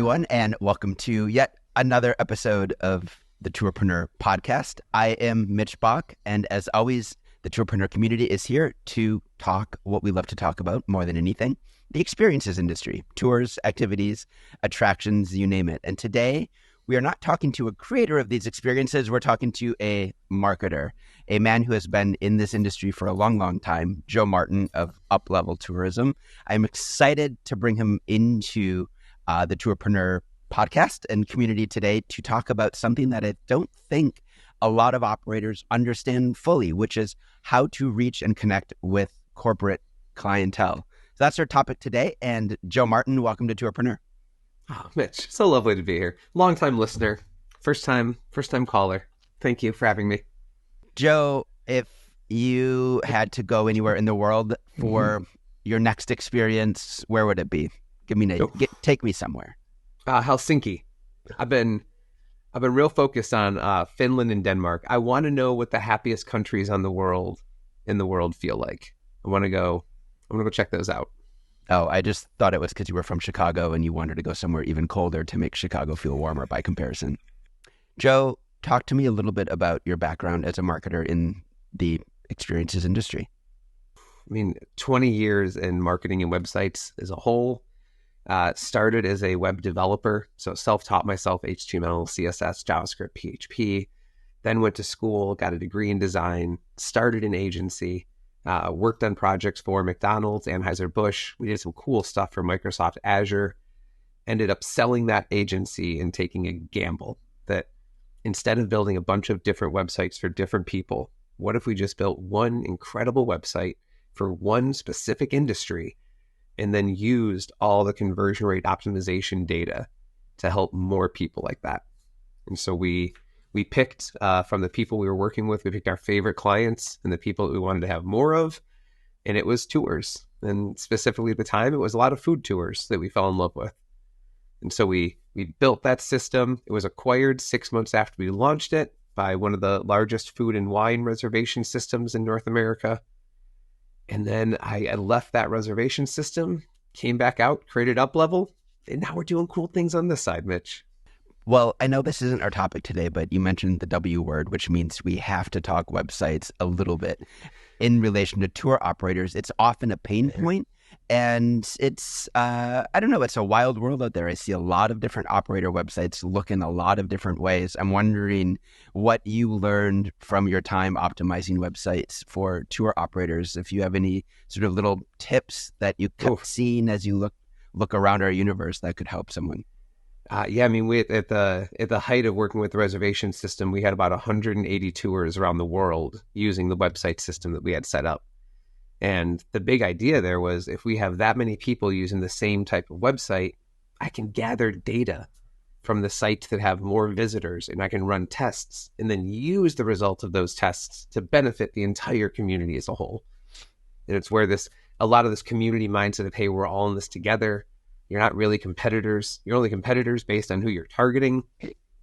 everyone, and welcome to yet another episode of the Tourpreneur podcast. I am Mitch Bach, and as always, the Tourpreneur community is here to talk what we love to talk about more than anything, the experiences industry, tours, activities, attractions, you name it. And today, we are not talking to a creator of these experiences, we're talking to a marketer, a man who has been in this industry for a long, long time, Joe Martin of Uplevel Tourism. I'm excited to bring him into the Tourpreneur podcast and community today to talk about something that I don't think a lot of operators understand fully, which is how to reach and connect with corporate clientele. So that's our topic today. And Joe Martin, welcome to Tourpreneur. Oh, Mitch, so lovely to be here. Long-time listener, first time caller. Thank you for having me. Joe, if you had to go anywhere in the world for your next experience, where would it be? Take me somewhere. Helsinki. I've been real focused on Finland and Denmark. I want to know what the happiest countries in the world feel like. I'm gonna go check those out. Oh, I just thought it was because you were from Chicago and you wanted to go somewhere even colder to make Chicago feel warmer by comparison. Joe, talk to me a little bit about your background as a marketer in the experiences industry. 20 years in marketing and websites as a whole. Started as a web developer, so self-taught myself HTML, CSS, JavaScript, PHP. Then went to school, got a degree in design, started an agency, worked on projects for McDonald's, Anheuser-Busch. We did some cool stuff for Microsoft Azure. Ended up selling that agency and taking a gamble that instead of building a bunch of different websites for different people, what if we just built one incredible website for one specific industry and then used all the conversion rate optimization data to help more people like that? And so we picked from the people we were working with, we picked our favorite clients and the people that we wanted to have more of, and it was tours. And specifically at the time, it was a lot of food tours that we fell in love with. And so we built that system. It was acquired 6 months after we launched it by one of the largest food and wine reservation systems in North America. And then I left that reservation system, came back out, created Uplevel, and now we're doing cool things on this side, Mitch. Well, I know this isn't our topic today, but you mentioned the W word, which means we have to talk websites a little bit. In relation to tour operators, it's often a pain point, and it's, I don't know, it's a wild world out there. I see a lot of different operator websites look in a lot of different ways. I'm wondering what you learned from your time optimizing websites for tour operators, if you have any sort of little tips that you kept seeing as you look around our universe that could help someone. We at the height of working with the reservation system, we had about 180 tours around the world using the website system that we had set up. And the big idea there was, if we have that many people using the same type of website, I can gather data from the sites that have more visitors, and I can run tests and then use the results of those tests to benefit the entire community as a whole. And it's where a lot of this community mindset of, hey, we're all in this together. You're not really competitors. You're only competitors based on who you're targeting.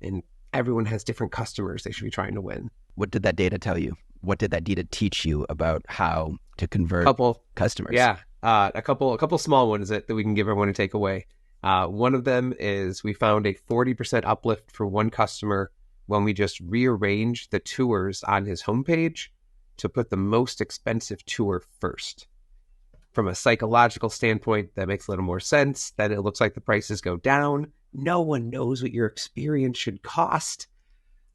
And everyone has different customers they should be trying to win. What did that data tell you? What did that data teach you about how to convert customers? Yeah, a couple small ones that we can give everyone to take away. One of them is we found a 40% uplift for one customer when we just rearranged the tours on his homepage to put the most expensive tour first. From a psychological standpoint, that makes a little more sense. Then it looks like the prices go down. No one knows what your experience should cost.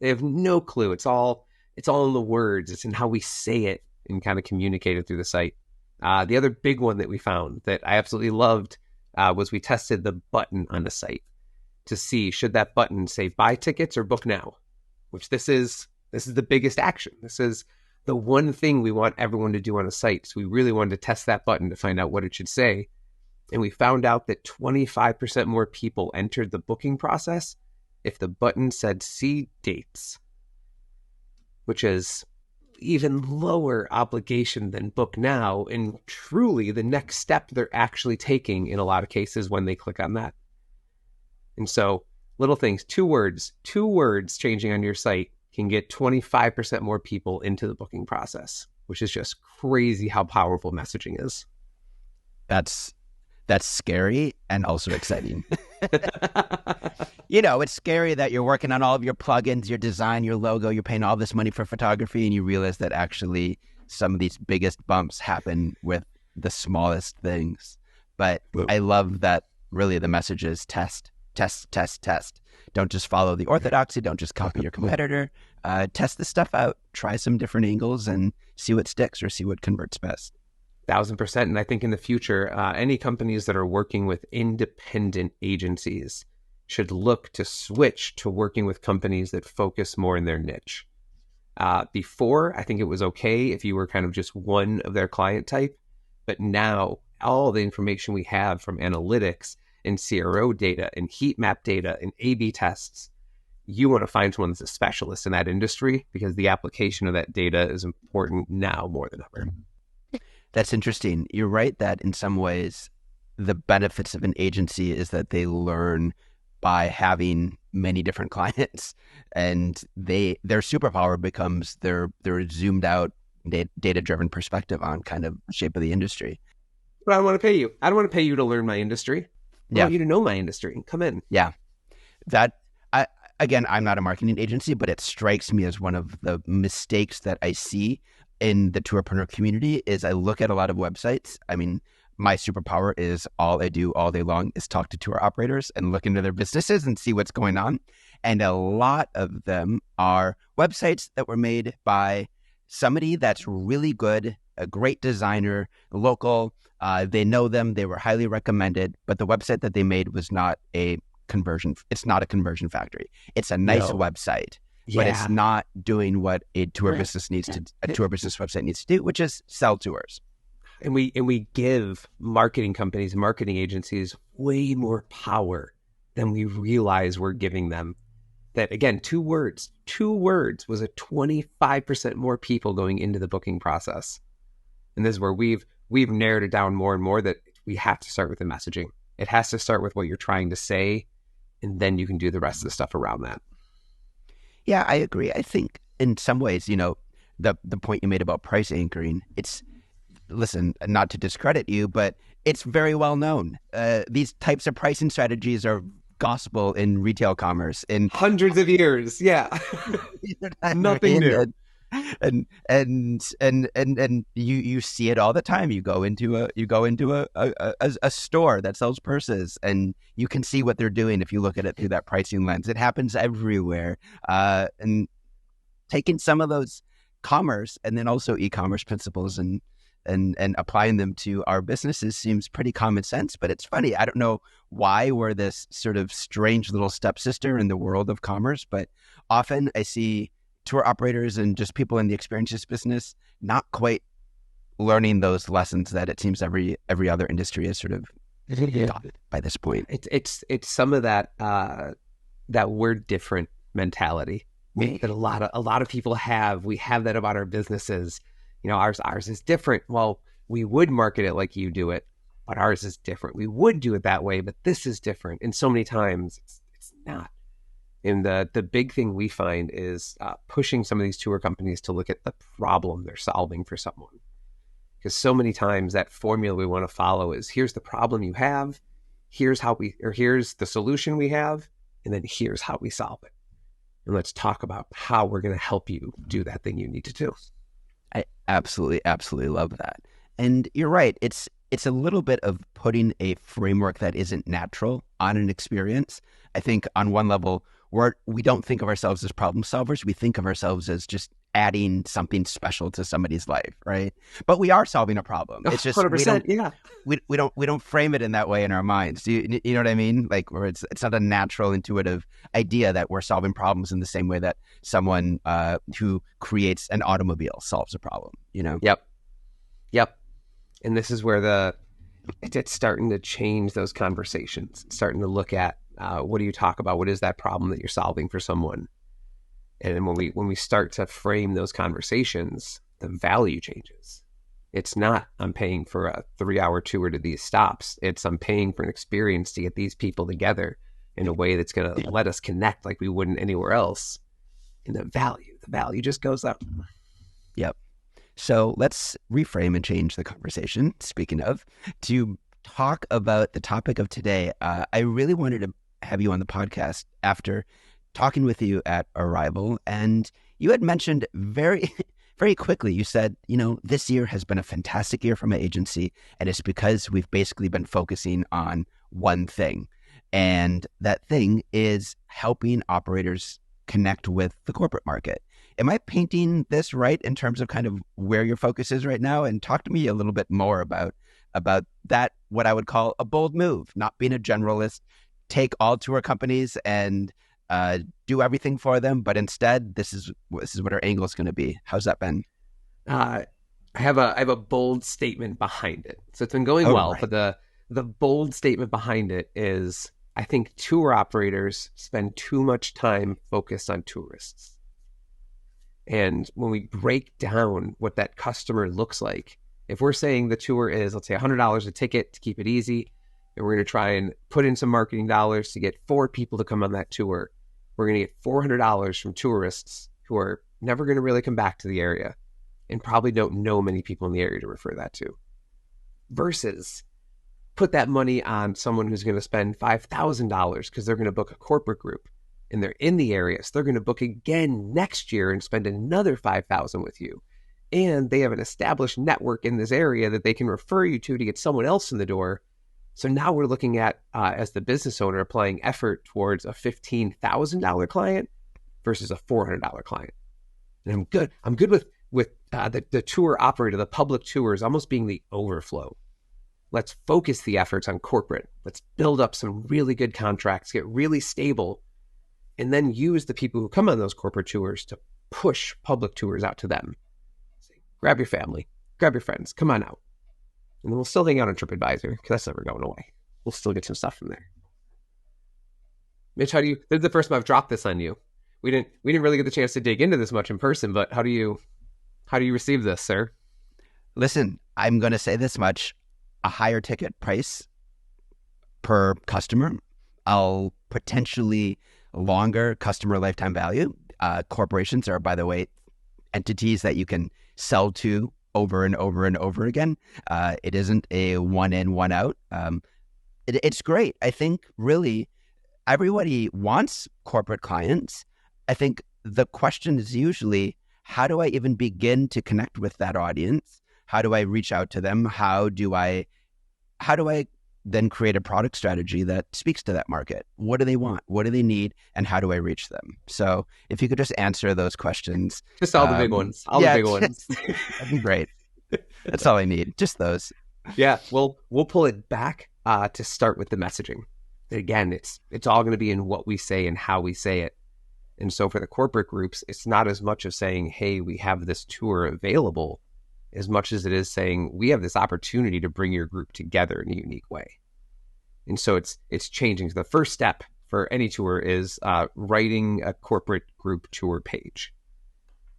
They have no clue. It's all in the words. It's in how we say it and kind of communicate it through the site. The other big one that we found that I absolutely loved was we tested the button on the site to see, should that button say buy tickets or book now? Which this is the biggest action. This is the one thing we want everyone to do on a site. So we really wanted to test that button to find out what it should say. And we found out that 25% more people entered the booking process if the button said see dates, which is even lower obligation than book now, and truly the next step they're actually taking in a lot of cases when they click on that. And so little things, two words changing on your site can get 25% more people into the booking process, which is just crazy how powerful messaging is. That's scary and also exciting. It's scary that you're working on all of your plugins, your design, your logo, you're paying all this money for photography, and you realize that actually some of these biggest bumps happen with the smallest things. But I love that really the message is test, test, test, test. Don't just follow the orthodoxy. Don't just copy your competitor. Test this stuff out. Try some different angles and see what sticks or see what converts best. 1,000%. And I think in the future, any companies that are working with independent agencies should look to switch to working with companies that focus more in their niche. Before, I think it was okay if you were kind of just one of their client type. But now, all the information we have from analytics and CRO data and heat map data and A/B tests, you want to find someone that's a specialist in that industry because the application of that data is important now more than ever. That's interesting. You're right that in some ways, the benefits of an agency is that they learn by having many different clients, and their superpower becomes their zoomed out data-driven perspective on kind of shape of the industry. But I don't want to pay you. I don't want to pay you to learn my industry. I want you to know my industry. Come in. Yeah. Again, I'm not a marketing agency, but it strikes me as one of the mistakes that I see in the tourpreneur community is I look at a lot of websites. I mean, my superpower is all I do all day long is talk to tour operators and look into their businesses and see what's going on. And a lot of them are websites that were made by somebody that's really good, a great designer, local. They know them. They were highly recommended, but the website that they made was not a conversion. It's not a conversion factory. It's a nice website, but it's not doing what a tour business website needs to do, which is sell tours. And we give marketing companies, marketing agencies way more power than we realize we're giving them. That again, two words was a 25% more people going into the booking process. And this is where we've narrowed it down more and more that we have to start with the messaging. It has to start with what you're trying to say, and then you can do the rest of the stuff around that. Yeah, I agree. I think in some ways, the point you made about price anchoring, listen, not to discredit you, but it's very well known. These types of pricing strategies are gospel in retail commerce in hundreds of years. Yeah. Nothing new. And you see it all the time. You go into a store that sells purses, and you can see what they're doing if you look at it through that pricing lens. It happens everywhere. And taking some of those commerce and then also e-commerce principles and applying them to our businesses seems pretty common sense. But it's funny. I don't know why we're this sort of strange little stepsister in the world of commerce, but often I see tour operators and just people in the experiences business not quite learning those lessons that it seems every other industry is sort of taught by this point. It's some of that we're different mentality that a lot of people have. We have that about our businesses. Ours is different. Well, we would market it like you do it, but ours is different. We would do it that way, but this is different. And so many times it's not. And the big thing we find is pushing some of these tour companies to look at the problem they're solving for someone. Because so many times that formula we want to follow is here's the problem you have, here's the solution we have, and then here's how we solve it. And let's talk about how we're going to help you do that thing you need to do. I absolutely love that. And you're right. It's a little bit of putting a framework that isn't natural on an experience. I think on one level, we don't think of ourselves as problem solvers. We think of ourselves as just adding something special to somebody's life, right? But we are solving a problem. It's just 100%, we don't frame it in that way in our minds. Do you know what I mean? Like, where it's not a natural, intuitive idea that we're solving problems in the same way that someone who creates an automobile solves a problem. Yep. And this is where it's starting to change those conversations. It's starting to look at what do you talk about? What is that problem that you're solving for someone? And when we start to frame those conversations, the value changes. It's not I'm paying for a 3-hour tour to these stops. It's I'm paying for an experience to get these people together in a way that's going to let us connect like we wouldn't anywhere else. And the value just goes up. Yep. So let's reframe and change the conversation. Speaking of, to talk about the topic of today, I really wanted to have you on the podcast after talking with you at Arrival, and you had mentioned very, very quickly, you said, this year has been a fantastic year for my agency, and it's because we've basically been focusing on one thing. And that thing is helping operators connect with the corporate market. Am I painting this right in terms of kind of where your focus is right now? And talk to me a little bit more about that, what I would call a bold move, not being a generalist, take all tour companies and do everything for them, but instead, this is what our angle is going to be. How's that been? I have a bold statement behind it. So it's been going well, right. but the bold statement behind it is I think tour operators spend too much time focused on tourists. And when we break down what that customer looks like, if we're saying the tour is, let's say, $100 a ticket to keep it easy, and we're going to try and put in some marketing dollars to get 4 people to come on that tour, we're going to get $400 from tourists who are never going to really come back to the area and probably don't know many people in the area to refer that to. Versus put that money on someone who's going to spend $5,000 because they're going to book a corporate group and they're in the area. So they're going to book again next year and spend another $5,000 with you. And they have an established network in this area that they can refer you to get someone else in the door. So now we're looking at, as the business owner, applying effort towards a $15,000 client versus a $400 client. And I'm good with the tour operator, the public tours almost being the overflow. Let's focus the efforts on corporate. Let's build up some really good contracts, get really stable, and then use the people who come on those corporate tours to push public tours out to them. Say, grab your family, grab your friends, come on out. And then we'll still hang out on TripAdvisor because that's never going away. We'll still get some stuff from there. Mitch, how do you? This is the first time I've dropped this on you. We didn't really get the chance to dig into this much in person, but how do you receive this, sir? Listen, I'm going to say this much: a higher ticket price per customer, I'll potentially longer customer lifetime value. Corporations are, by the way, entities that you can sell to over and over and over again. It isn't a one in, one out. It's great. I think really everybody wants corporate clients. I think the question is usually, how do I even begin to connect with that audience? How do I reach out to them? How do I then create a product strategy that speaks to that market? What do they want? What do they need? And how do I reach them? So if you could just answer those questions. Just all the big ones. The big ones. That'd be great. That's all I need. Just those. Yeah. Well, we'll pull it back to start with the messaging. Again, it's all going to be in what we say and how we say it. And so for the corporate groups, it's not as much of saying, hey, we have this tour available, as much as it is saying, we have this opportunity to bring your group together in a unique way. And so it's changing. So the first step for any tour is writing a corporate group tour page.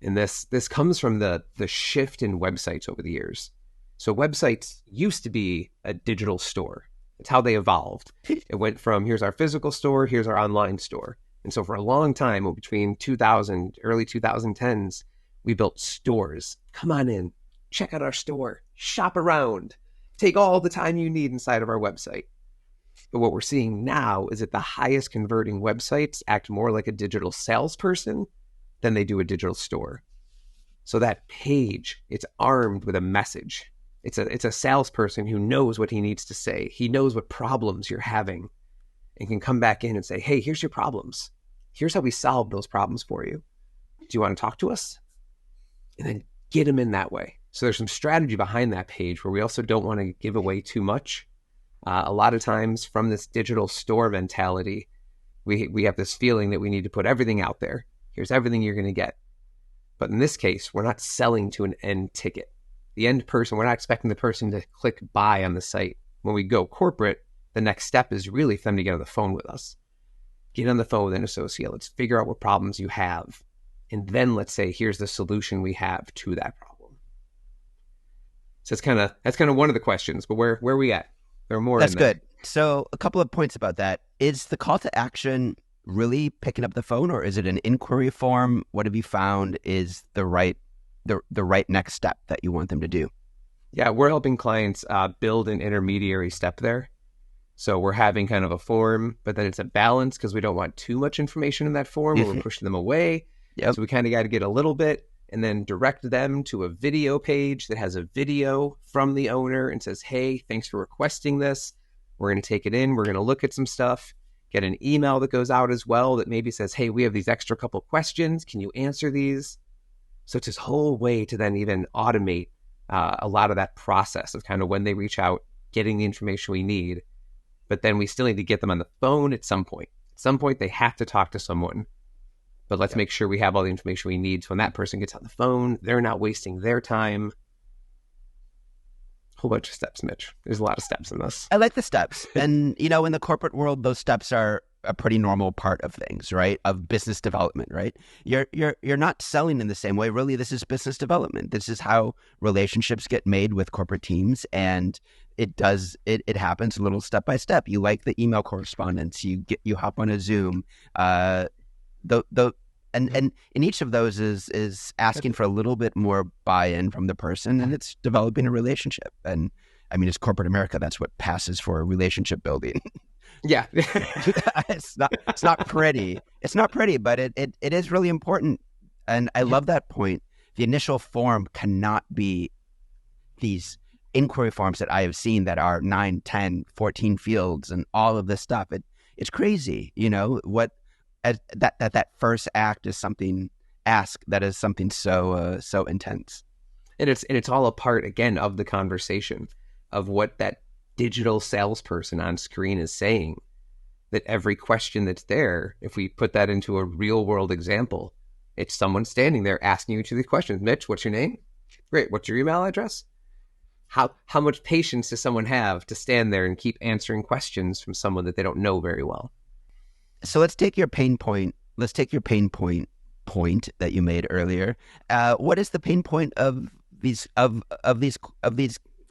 And this comes from the shift in websites over the years. So websites used to be a digital store. It's how they evolved. It went from here's our physical store, here's our online store. And so for a long time, between 2000, early 2010s, we built stores. Come on in, check out our store, shop around, take all the time you need inside of our website. But what we're seeing now is that the highest converting websites act more like a digital salesperson than they do a digital store. So that page, it's armed with a message. It's a salesperson who knows what he needs to say. He knows what problems you're having and can come back in and say, hey, here's your problems. Here's how we solve those problems for you. Do you want to talk to us? And then get them in that way. So there's some strategy behind that page where we also don't want to give away too much. A lot of times from this digital store mentality, we have this feeling that we need to put everything out there. Here's everything you're going to get. But in this case, we're not selling to an end ticket. The end person, we're not expecting the person to click buy on the site. When we go corporate, the next step is really for them to get on the phone with us. Get on the phone with an associate. Let's figure out what problems you have. And then let's say, here's the solution we have to that problem. So that's kind of one of the questions, but where are we at? There are more. That's good. So a couple of points about that. Is the call to action really picking up the phone, or is it an inquiry form? What have you found is the right next step that you want them to do? Yeah, we're helping clients build an intermediary step there. So we're having kind of a form, but then it's a balance because we don't want too much information in that form or we're pushing them away. Yep. So we kind of got to get a little bit and then direct them to a video page that has a video from the owner and says, hey, thanks for requesting this. We're going to take it in. We're going to look at some stuff, get an email that goes out as well that maybe says, hey, we have these extra couple questions. Can you answer these? So it's this whole way to then even automate a lot of that process of kind of when they reach out, getting the information we need. But then we still need to get them on the phone at some point. At some point, they have to talk to someone. But let's make sure we have all the information we need. So when that person gets on the phone, they're not wasting their time. Whole bunch of steps, Mitch. There's a lot of steps in this. I like the steps. And, in the corporate world, those steps are a pretty normal part of things, right? Of business development, right? You're not selling in the same way. Really, this is business development. This is how relationships get made with corporate teams. And it happens a little step by step. You like the email correspondence. You hop on a Zoom. And in each of those is asking for a little bit more buy-in from the person, and it's developing a relationship. And I mean, it's corporate America. That's what passes for relationship building. Yeah. It's not pretty. It's not pretty, but it is really important. And I love that point. The initial form cannot be these inquiry forms that I have seen that are 9, 10, 14 fields and all of this stuff. It's crazy, that first act is something that is something so intense. And it's all a part, again, of the conversation of what that digital salesperson on screen is saying. That every question that's there, if we put that into a real world example, it's someone standing there asking you two the questions. Mitch, what's your name? Great. What's your email address? How much patience does someone have to stand there and keep answering questions from someone that they don't know very well? So let's take your pain point. Let's take your pain point that you made earlier. What is the pain point of these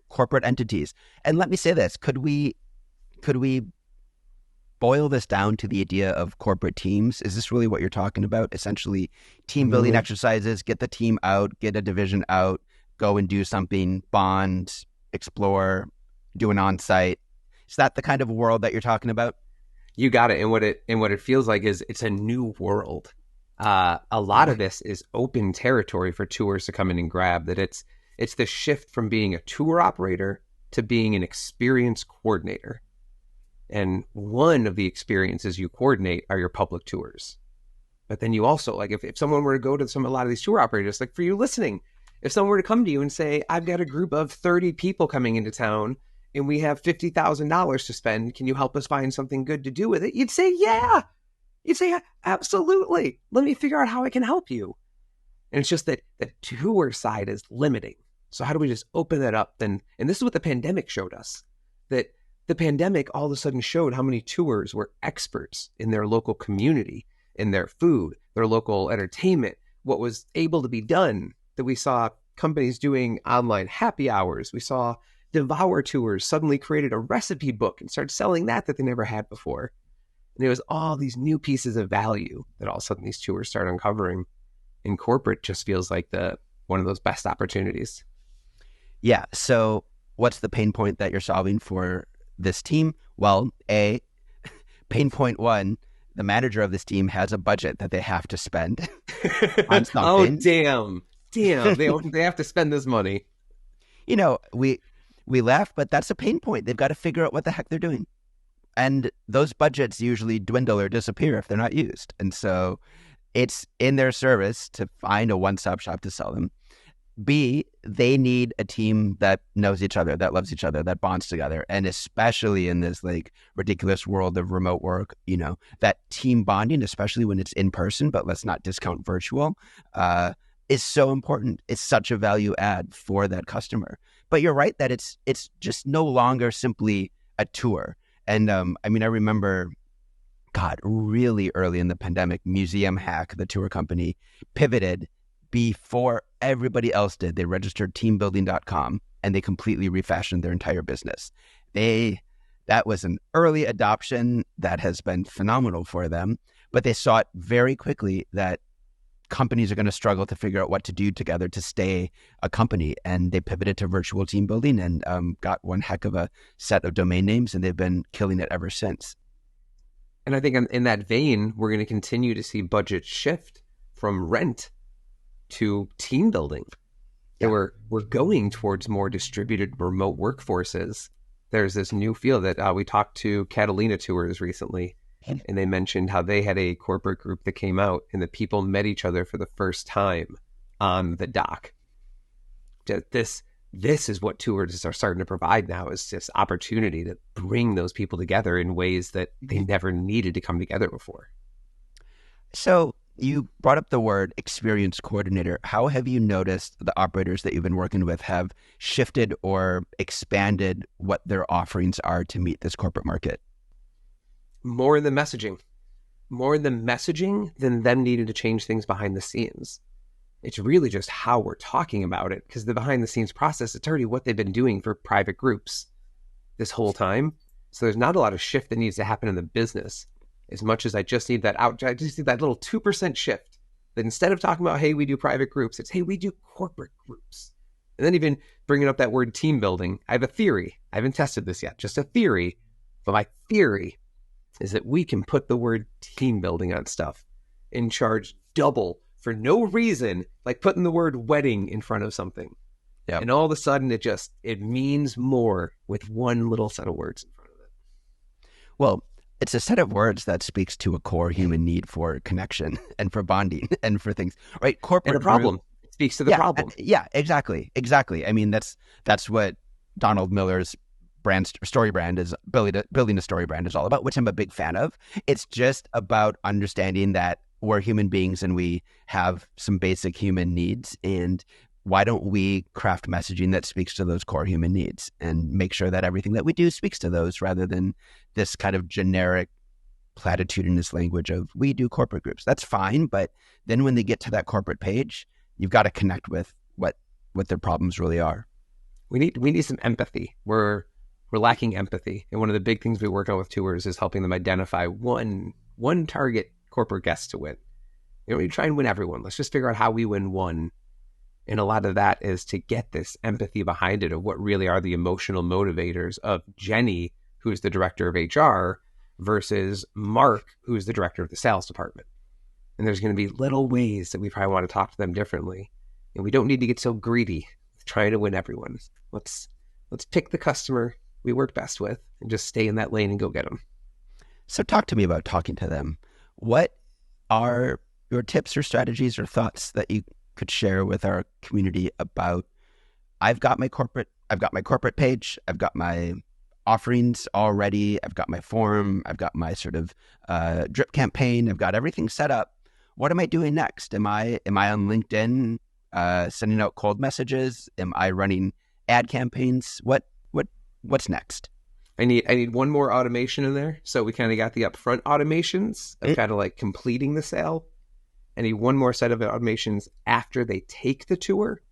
corporate entities? And let me say this: could we boil this down to the idea of corporate teams? Is this really what you're talking about? Essentially, team building exercises. Get the team out. Get a division out. Go and do something, bond, explore, do an on-site. Is that the kind of world that you're talking about? You got it. And what it feels like is it's a new world. A lot of this is open territory for tours to come in and grab. That it's the shift from being a tour operator to being an experience coordinator. And one of the experiences you coordinate are your public tours. But then you also, like, if someone were to go to a lot of these tour operators, like for you listening, if someone were to come to you and say, I've got a group of 30 people coming into town and we have $50,000 to spend, can you help us find something good to do with it? You'd say, yeah. You'd say, absolutely. Let me figure out how I can help you. And it's just that the tour side is limiting. So how do we just open that up? And this is what the pandemic showed us, that the pandemic all of a sudden showed how many tours were experts in their local community, in their food, their local entertainment, what was able to be done. That we saw companies doing online happy hours. We saw Devour Tours suddenly created a recipe book and started selling that they never had before. And it was all these new pieces of value that all of a sudden these tours start uncovering. And corporate just feels like one of those best opportunities. Yeah. So what's the pain point that you're solving for this team? Well, pain point one, the manager of this team has a budget that they have to spend on something. Oh, damn, they have to spend this money. We laugh, but that's a pain point. They've got to figure out what the heck they're doing. And those budgets usually dwindle or disappear if they're not used. And so it's in their service to find a one-stop shop to sell them. B, they need a team that knows each other, that loves each other, that bonds together. And especially in this ridiculous world of remote work, that team bonding, especially when it's in person, but let's not discount virtual, is so important. It's such a value add for that customer. But you're right that it's just no longer simply a tour. And I remember, really early in the pandemic, Museum Hack, the tour company, pivoted before everybody else did. They registered teambuilding.com and they completely refashioned their entire business. That was an early adoption that has been phenomenal for them, but they saw it very quickly that companies are going to struggle to figure out what to do together to stay a company. And they pivoted to virtual team building and got one heck of a set of domain names, and they've been killing it ever since. And I think in that vein, we're going to continue to see budget shift from rent to team building. Yeah. We're going towards more distributed remote workforces. There's this new field that we talked to Catalina Tours recently, and they mentioned how they had a corporate group that came out and the people met each other for the first time on the dock. This is what tours are starting to provide now, is this opportunity to bring those people together in ways that they never needed to come together before. So you brought up the word experience coordinator. How have you noticed the operators that you've been working with have shifted or expanded what their offerings are to meet this corporate market? More in the messaging. More in the messaging than them needing to change things behind the scenes. It's really just how we're talking about it, because the behind the scenes process, it's already what they've been doing for private groups this whole time. So there's not a lot of shift that needs to happen in the business, as much as I just need that out. I just need that little 2% shift, that instead of talking about, hey, we do private groups, it's, hey, we do corporate groups. And then even bringing up that word team building, I have a theory. I haven't tested this yet, just a theory. But my theory is that we can put the word team building on stuff and charge double for no reason, like putting the word wedding in front of something. Yep. And all of a sudden it means more with one little set of words in front of it. Well, it's a set of words that speaks to a core human need for connection and for bonding and for things, right? Corporate and a problem. It speaks to the problem. Yeah, exactly. I mean, that's what Donald Miller's story brand is, building a story brand is all about, which I'm a big fan of. It's just about understanding that we're human beings and we have some basic human needs, and why don't we craft messaging that speaks to those core human needs and make sure that everything that we do speaks to those, rather than this kind of generic platitudinous language of we do corporate groups. That's fine, but then when they get to that corporate page, you've got to connect with what their problems really are. We need some empathy. We're lacking empathy. And one of the big things we work on with tours is helping them identify one target corporate guest to win. We try and win everyone. Let's just figure out how we win one. And a lot of that is to get this empathy behind it of what really are the emotional motivators of Jenny, who is the director of HR, versus Mark, who is the director of the sales department. And there's going to be little ways that we probably want to talk to them differently. And we don't need to get so greedy with trying to win everyone. Let's pick the customer we work best with and just stay in that lane and go get them. So talk to me about talking to them. What are your tips or strategies or thoughts that you could share with our community about, I've got my corporate page, I've got my offerings already, I've got my form, I've got my sort of drip campaign, I've got everything set up. What am I doing next? Am I on LinkedIn sending out cold messages? Am I running ad campaigns? What's next? I need one more automation in there. So we kind of got the upfront automations of kind of like completing the sale. I need one more set of automations after they take the tour,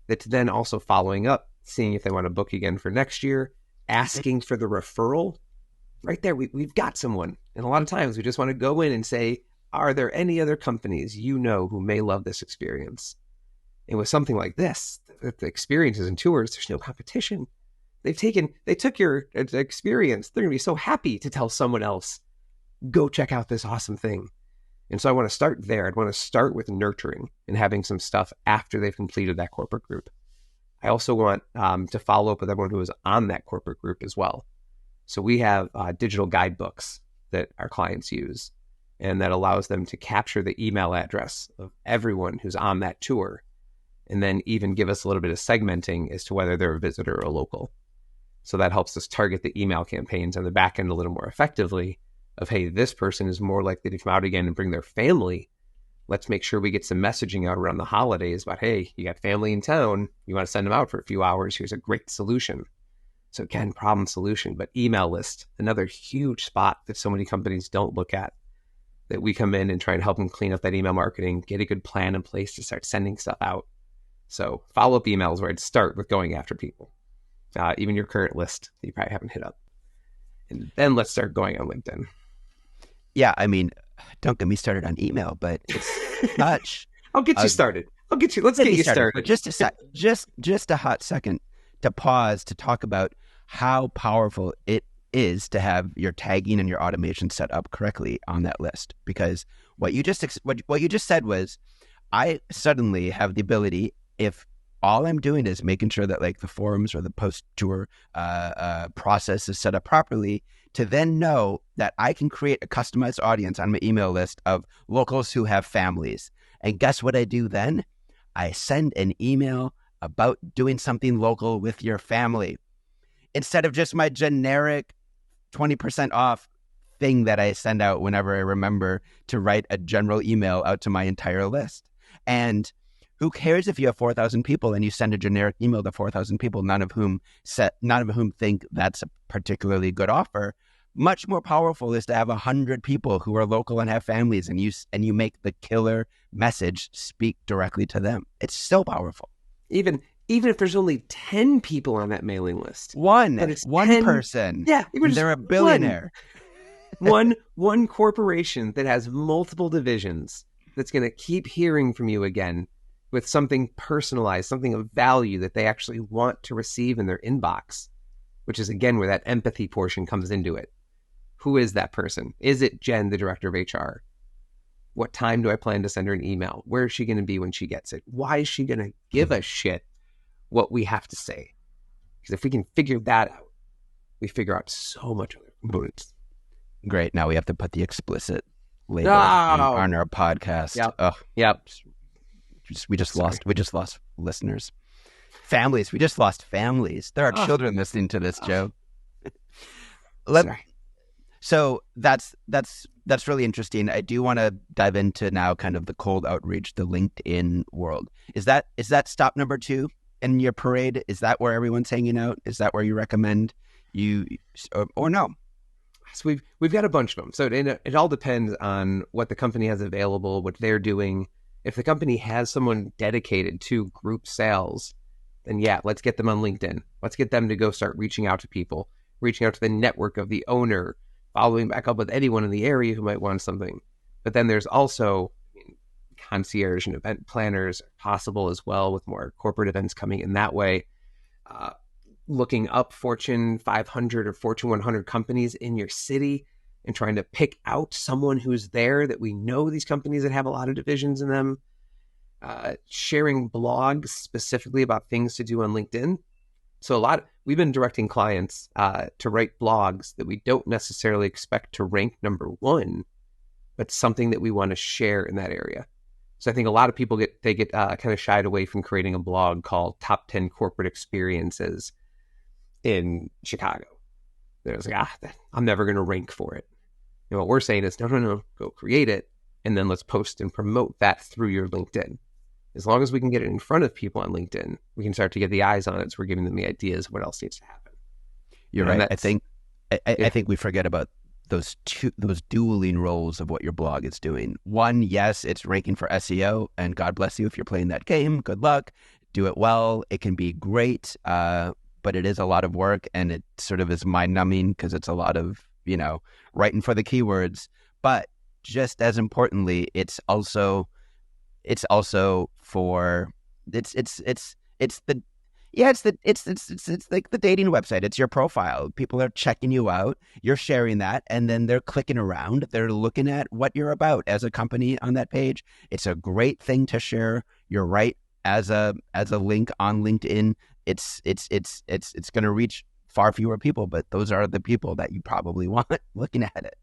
that's then also following up, seeing if they want to book again for next year, asking for the referral. Right there, we've got someone. And a lot of times we just want to go in and say, are there any other companies you know who may love this experience? And with something like this, the experiences and tours, there's no competition. They took your experience. They're going to be so happy to tell someone else, go check out this awesome thing. And so I want to start there. I'd want to start with nurturing and having some stuff after they've completed that corporate group. I also want to follow up with everyone who is on that corporate group as well. So we have digital guidebooks that our clients use, and that allows them to capture the email address of everyone who's on that tour, and then even give us a little bit of segmenting as to whether they're a visitor or a local. So that helps us target the email campaigns on the back end a little more effectively of, hey, this person is more likely to come out again and bring their family. Let's make sure we get some messaging out around the holidays about, hey, you got family in town, you want to send them out for a few hours, here's a great solution. So again, problem solution, but email list, another huge spot that so many companies don't look at, that we come in and try and help them clean up that email marketing, get a good plan in place to start sending stuff out. So follow-up emails where I'd start with going after people. Even your current list that you probably haven't hit up. And then let's start going on LinkedIn. Yeah, I mean, don't get me started on email, but touch I'll get you of started. Let's get get me you started for started. just a sec, just a hot second to pause to talk about how powerful it is to have your tagging and your automation set up correctly on that list. Because what you just said was, I suddenly have the ability, if all I'm doing is making sure that like the forums or the post tour process is set up properly, to then know that I can create a customized audience on my email list of locals who have families. And guess what I do then? I send an email about doing something local with your family instead of just my generic 20% off thing that I send out whenever I remember to write a general email out to my entire list. And who cares if you have 4,000 people and you send a generic email to 4,000 people, none of whom think that's a particularly good offer. Much more powerful is to have 100 people who are local and have families, and you make the killer message speak directly to them. It's so powerful. Even if there's only 10 people on that mailing list. One But it's 10 person. Yeah, even They're a billionaire. One corporation that has multiple divisions that's going to keep hearing from you again with something personalized, something of value that they actually want to receive in their inbox, which is, again, where that empathy portion comes into it. Who is that person? Is it Jen, the director of HR? What time do I plan to send her an email? Where is she going to be when she gets it? Why is she going to give a shit what we have to say? Because if we can figure that out, we figure out so much other components. Great. Now we have to put the explicit label on our podcast. Yep. We just lost listeners. Families. We just lost families. There are children listening to this, Joe. Sorry. So that's really interesting. I do want to dive into now kind of the cold outreach, the LinkedIn world. Is that stop number 2 in your parade? Is that where everyone's hanging out? Is that where you recommend you or no? So we've got a bunch of them. So it all depends on what the company has available, what they're doing. If the company has someone dedicated to group sales, then yeah, let's get them on LinkedIn. Let's get them to go start reaching out to people, reaching out to the network of the owner, following back up with anyone in the area who might want something. But then there's also concierge and event planners are possible as well, with more corporate events coming in that way. Looking up Fortune 500 or Fortune 100 companies in your city and trying to pick out someone who's there that we know these companies that have a lot of divisions in them. Sharing blogs specifically about things to do on LinkedIn. So we've been directing clients to write blogs that we don't necessarily expect to rank number 1, but something that we want to share in that area. So I think a lot of people get kind of shied away from creating a blog called Top 10 Corporate Experiences in Chicago. They're like, I'm never going to rank for it. And what we're saying is, no, go create it, and then let's post and promote that through your LinkedIn. As long as we can get it in front of people on LinkedIn, we can start to get the eyes on it. So we're giving them the ideas of what else needs to happen. You're right. I think we forget about those dueling roles of what your blog is doing. One, yes, it's ranking for SEO, and God bless you if you're playing that game. Good luck. Do it well. It can be great, but it is a lot of work, and it sort of is mind-numbing because it's a lot of, writing for the keywords. But just as importantly, it's also for it's like the dating website. It's your profile. People are checking you out. You're sharing that, and then they're clicking around. They're looking at what you're about as a company on that page. It's a great thing to share. You're right. As a link on LinkedIn, it's going to reach far fewer people, but those are the people that you probably want looking at it.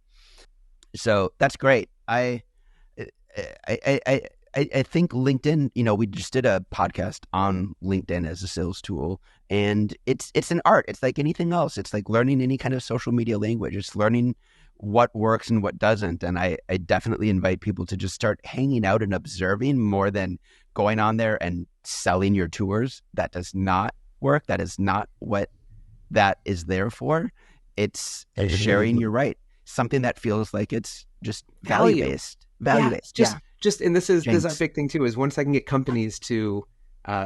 So that's great. I think LinkedIn, we just did a podcast on LinkedIn as a sales tool, and it's an art. It's like anything else. It's like learning any kind of social media language. It's learning what works and what doesn't. And I definitely invite people to just start hanging out and observing more than going on there and selling your tours. That does not work. That is not what that is there for. It's sharing your right. Something that feels like it's just value-based. Value-based. Just, and this is a big thing too, is once I can get companies to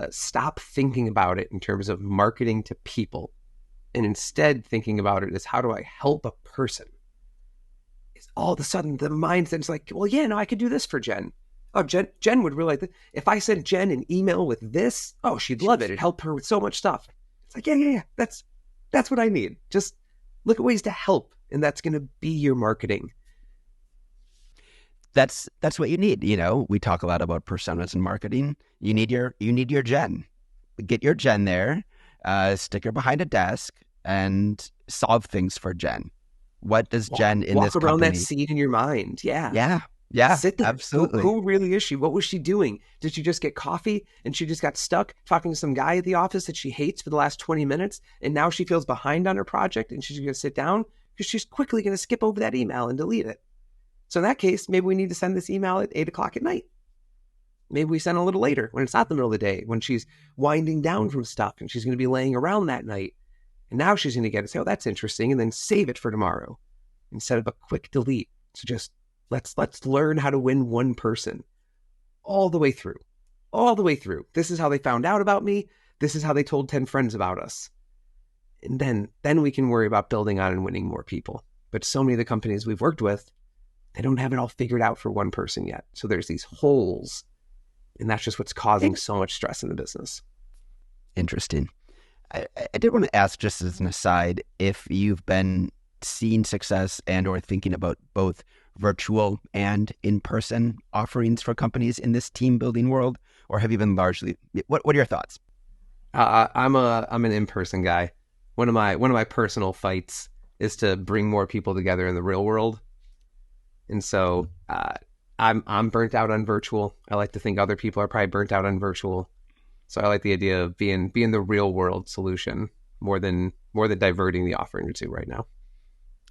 stop thinking about it in terms of marketing to people, and instead thinking about it as how do I help a person, is all of a sudden the mindset's like, well, yeah, no, I could do this for Jen. Oh, Jen would really like that. If I sent Jen an email with this, oh, she'd love it. It helped her with so much stuff. It's like, yeah. That's what I need. Just look at ways to help, and that's going to be your marketing. That's what you need. We talk a lot about personas in marketing. You need your Jen. Get your Jen there, stick her behind a desk, and solve things for Jen. What does Jen in this walk around company? that scene in your mind? Yeah. Yeah, Sit there. absolutely. Who really is she? What was she doing? Did she just get coffee and she just got stuck talking to some guy at the office that she hates for the last 20 minutes? And now she feels behind on her project and she's going to sit down because she's quickly going to skip over that email and delete it. So in that case, maybe we need to send this email at 8 o'clock at night. Maybe we send a little later when it's not the middle of the day, when she's winding down from stuff and she's going to be laying around that night. And now she's going to get it, say, oh, that's interesting, and then save it for tomorrow instead of a quick delete. So just let's learn how to win one person all the way through. This is how they found out about me. This is how they told 10 friends about us. And then we can worry about building on and winning more people. But so many of the companies we've worked with, they don't have it all figured out for one person yet. So there's these holes, and that's just what's causing so much stress in the business. Interesting. I did want to ask, just as an aside, if you've been seeing success and or thinking about both virtual and in-person offerings for companies in this team building world, or have you been largely, what are your thoughts? I'm an in-person guy. One of my personal fights is to bring more people together in the real world. And so I'm burnt out on virtual. I like to think other people are probably burnt out on virtual. So I like the idea of being the real world solution more than diverting the offering or two right now.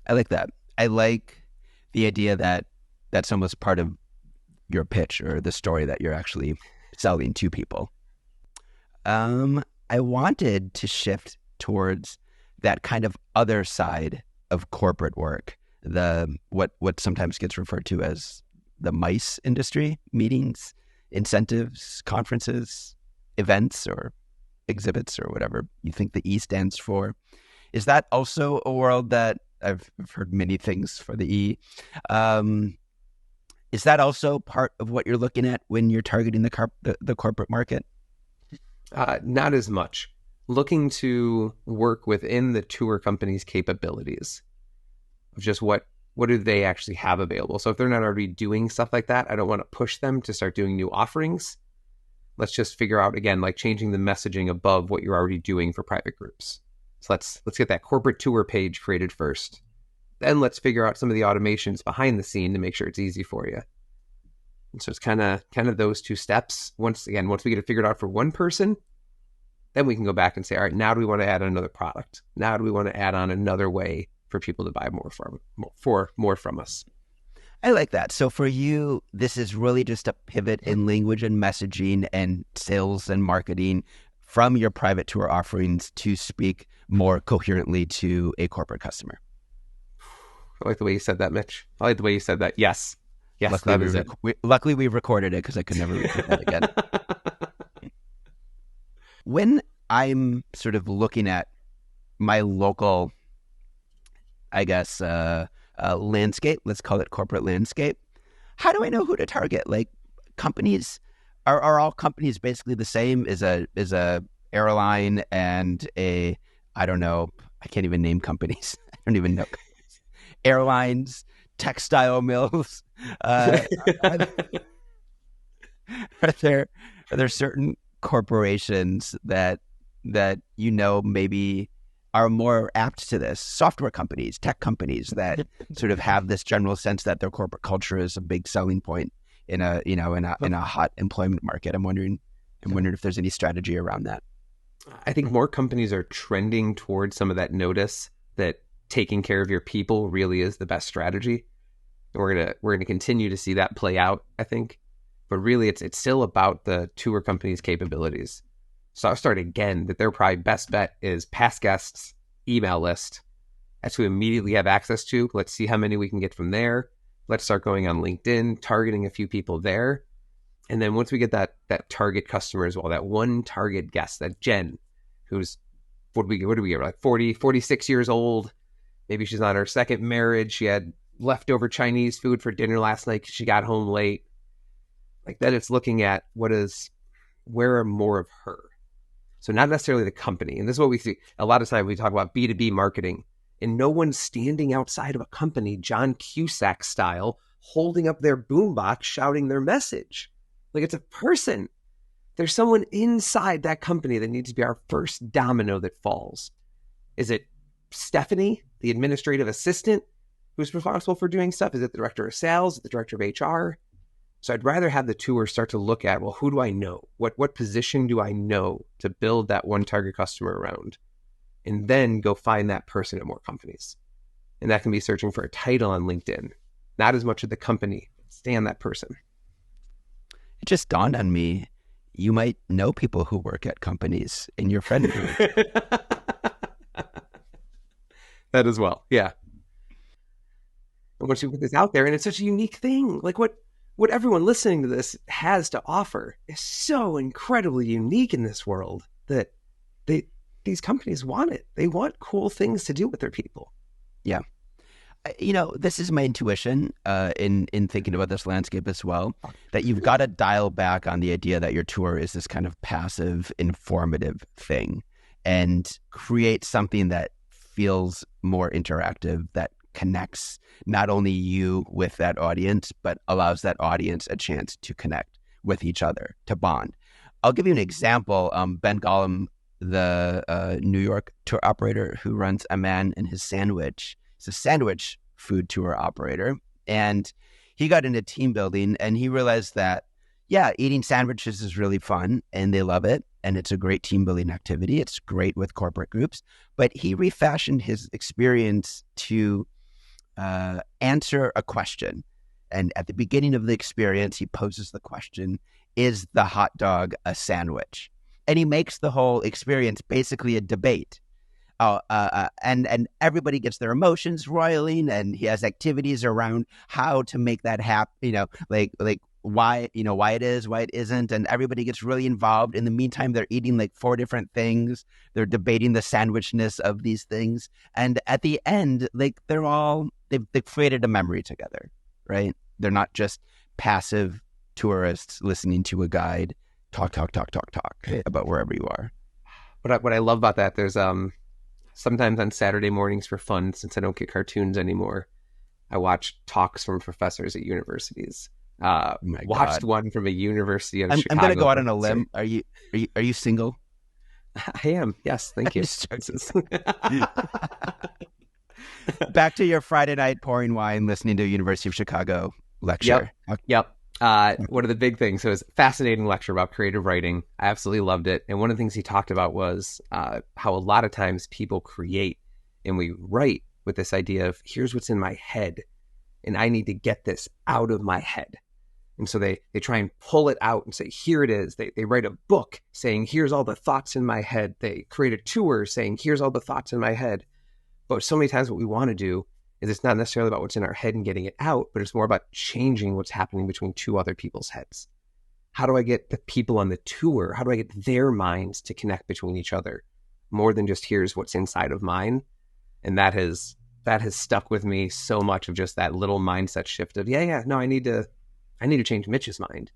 I like that. I like the idea that that's almost part of your pitch or the story that you're actually selling to people. I wanted to shift towards that kind of other side of corporate work, the what sometimes gets referred to as the MICE industry: meetings, incentives, conferences, events, or exhibits, or whatever you think the E stands for. Is that also a world that I've heard many things for the E? Is that also part of what you're looking at when you're targeting the corporate market? Not as much. Looking to work within the tour company's capabilities of just what do they actually have available. So if they're not already doing stuff like that, I don't want to push them to start doing new offerings. Let's just figure out, again, like changing the messaging above what you're already doing for private groups. So let's get that corporate tour page created first. Then let's figure out some of the automations behind the scene to make sure it's easy for you. And so it's kind of those two steps. Once we get it figured out for one person, then we can go back and say, all right, now do we want to add another product? Now do we want to add on another way for people to buy more from us? I like that. So for you, this is really just a pivot in language and messaging and sales and marketing from your private tour offerings to speak more coherently to a corporate customer. I like the way you said that, Mitch. I like the way you said that. Yes. Luckily, that is it. Luckily, we recorded it because I could never repeat that again. When I'm sort of looking at my local, I guess, landscape, let's call it corporate landscape, how do I know who to target? Like, companies, are all companies basically the same? Is a airline and a, I don't know, I can't even name companies. I don't even know. Airlines, textile mills. Are there certain corporations that maybe are more apt to this? Software companies, tech companies that sort of have this general sense that their corporate culture is a big selling point in a hot employment market. I'm wondering if there's any strategy around that. I think more companies are trending towards some of that notice that taking care of your people really is the best strategy. We're gonna continue to see that play out, I think. But really, it's still about the tour company's capabilities. So I'll start again that their probably best bet is past guests, email list. That's who we immediately have access to. Let's see how many we can get from there. Let's start going on LinkedIn, targeting a few people there. And then once we get that target customer as well, that one target guest, that Jen, who's, what do we get, like 40, 46 years old. Maybe she's on her second marriage. She had leftover Chinese food for dinner last night because she got home late. Like then it's looking at where are more of her. So not necessarily the company. And this is what we see. A lot of times we talk about B2B marketing and no one's standing outside of a company, John Cusack style, holding up their boombox, shouting their message. Like it's a person. There's someone inside that company that needs to be our first domino that falls. Is it Stephanie, the administrative assistant, who's responsible for doing stuff? Is it the director of sales? Is it the director of HR? So I'd rather have the tour start to look at, well, who do I know? What position do I know to build that one target customer around? And then go find that person at more companies. And that can be searching for a title on LinkedIn, not as much of the company. Stay on that person. It just dawned on me, you might know people who work at companies in your friend group. That as well, yeah. And once you put this out there, and it's such a unique thing, like what everyone listening to this has to offer is so incredibly unique in this world that these companies want it. They want cool things to do with their people. Yeah. This is my intuition in thinking about this landscape as well, that you've got to dial back on the idea that your tour is this kind of passive, informative thing and create something that feels more interactive, that connects not only you with that audience, but allows that audience a chance to connect with each other, to bond. I'll give you an example. Ben Gollum, the New York tour operator who runs A Man and His Sandwich, he's a sandwich food tour operator, and he got into team building and he realized that, yeah, eating sandwiches is really fun and they love it. And it's a great team building activity. It's great with corporate groups, but he refashioned his experience to answer a question. And at the beginning of the experience, he poses the question, is the hot dog a sandwich? And he makes the whole experience basically a debate. And everybody gets their emotions roiling, and he has activities around how to make that happen, like why it is, why it isn't, and everybody gets really involved. In the meantime, they're eating like 4 different things. They're debating the sandwichness of these things. And at the end, like they've created a memory together, right? They're not just passive tourists listening to a guide talk about wherever you are. What I love about that, there's sometimes on Saturday mornings for fun, since I don't get cartoons anymore, I watch talks from professors at universities. Watched one from a university of Chicago. I'm going to go out on a limb. Are you single? I am. Yes, thank you. Back to your Friday night pouring wine, listening to a University of Chicago lecture. Yep. One of the big things. So it was a fascinating lecture about creative writing. I absolutely loved it. And one of the things he talked about was how a lot of times people create and we write with this idea of here's what's in my head and I need to get this out of my head. And so they try and pull it out and say, here it is. They write a book saying, here's all the thoughts in my head. They create a tour saying, here's all the thoughts in my head. But so many times what we want to do is it's not necessarily about what's in our head and getting it out, but it's more about changing what's happening between 2 other people's heads. How do I get the people on the tour? How do I get their minds to connect between each other more than just here's what's inside of mine? And that has stuck with me so much, of just that little mindset shift of, no, I need to change Mitch's mind.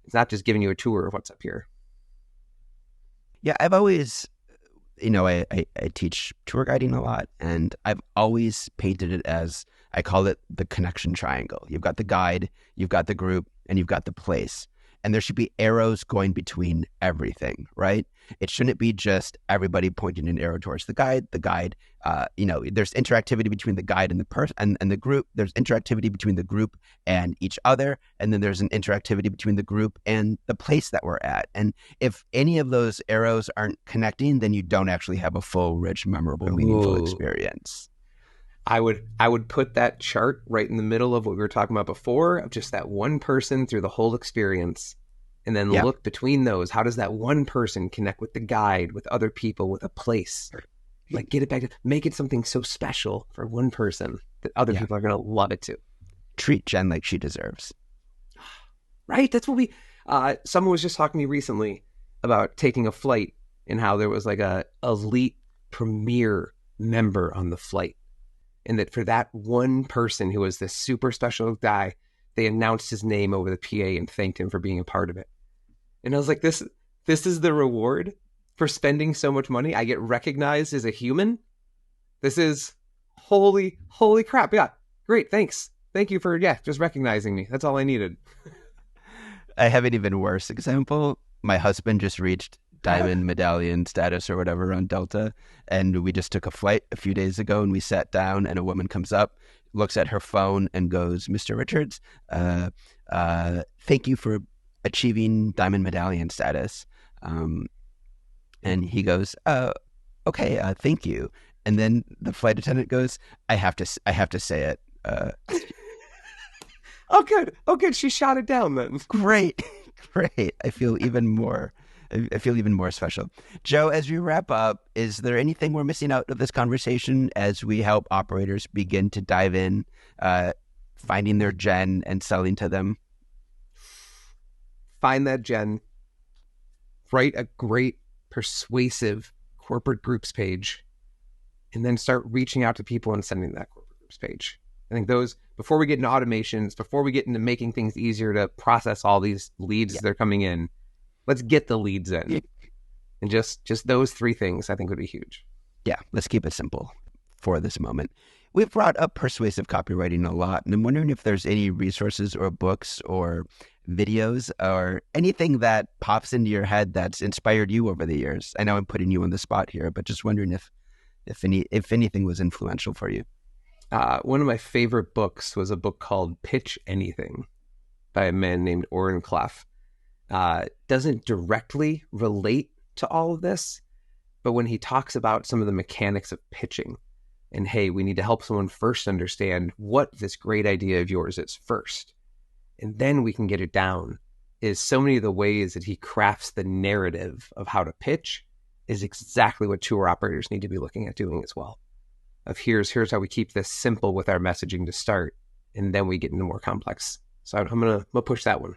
It's not just giving you a tour of what's up here. Yeah, I've always, I teach tour guiding a lot, and I've always painted it as, I call it the connection triangle. You've got the guide, you've got the group, and you've got the place. And there should be arrows going between everything, right? It shouldn't be just everybody pointing an arrow towards the guide. There's interactivity between the guide and the person and the group. There's interactivity between the group and each other. And then there's an interactivity between the group and the place that we're at. And if any of those arrows aren't connecting, then you don't actually have a full, rich, memorable, meaningful experience. I would put that chart right in the middle of what we were talking about before, of just that one person through the whole experience, and then look between those. How does that one person connect with the guide, with other people, with a place? Like, get it back to make it something so special for one person that other people are going to love it too. Treat Jen like she deserves. Right? That's what someone was just talking to me recently about taking a flight and how there was like a elite premier member on the flight. And that for that one person who was this super special guy, they announced his name over the PA and thanked him for being a part of it. And I was like, this is the reward for spending so much money. I get recognized as a human. This is holy crap. Yeah, great. Thanks. Thank you for, just recognizing me. That's all I needed. I have an even worse example. My husband just reached diamond medallion status or whatever on Delta, and we just took a flight a few days ago, and we sat down, and a woman comes up, looks at her phone, and goes, "Mr. Richards, thank you for achieving diamond medallion status." And he goes, "Okay, thank you." And then the flight attendant goes, "I have to say it." Oh, good. She shot it down then. Great. I feel even more special. Joe, as we wrap up, is there anything we're missing out of this conversation as we help operators begin to dive in, finding their gen and selling to them? Find that gen. Write a great, persuasive corporate groups page, and then start reaching out to people and sending that corporate groups page. I think those, before we get into automations, before we get into making things easier to process all these leads as they're coming in, let's get the leads in. And just those three things I think would be huge. Yeah, let's keep it simple for this moment. We've brought up persuasive copywriting a lot, and I'm wondering if there's any resources or books or videos or anything that pops into your head that's inspired you over the years. I know I'm putting you on the spot here, but just wondering if anything was influential for you. One of my favorite books was a book called Pitch Anything by a man named Oren Klaff. Doesn't directly relate to all of this, but when he talks about some of the mechanics of pitching and, hey, we need to help someone first understand what this great idea of yours is first, and then we can get it down, is so many of the ways that he crafts the narrative of how to pitch is exactly what tour operators need to be looking at doing as well. Of here's how we keep this simple with our messaging to start, and then we get into more complex. So I'm gonna push that one.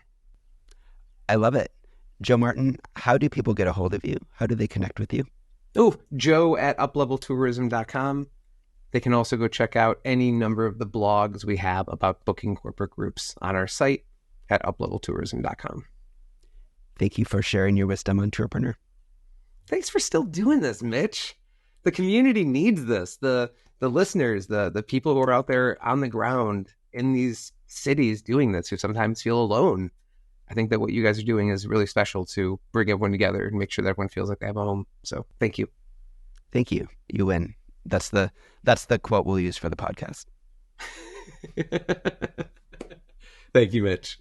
I love it. Joe Martin, how do people get a hold of you? How do they connect with you? Oh, Joe at upleveltourism.com. They can also go check out any number of the blogs we have about booking corporate groups on our site at upleveltourism.com. Thank you for sharing your wisdom on Tourpreneur. Thanks for still doing this, Mitch. The community needs this. The listeners, the people who are out there on the ground in these cities doing this, who sometimes feel alone. I think that what you guys are doing is really special to bring everyone together and make sure that everyone feels like they have a home. So thank you. Thank you. You win. That's the quote we'll use for the podcast. Thank you, Mitch.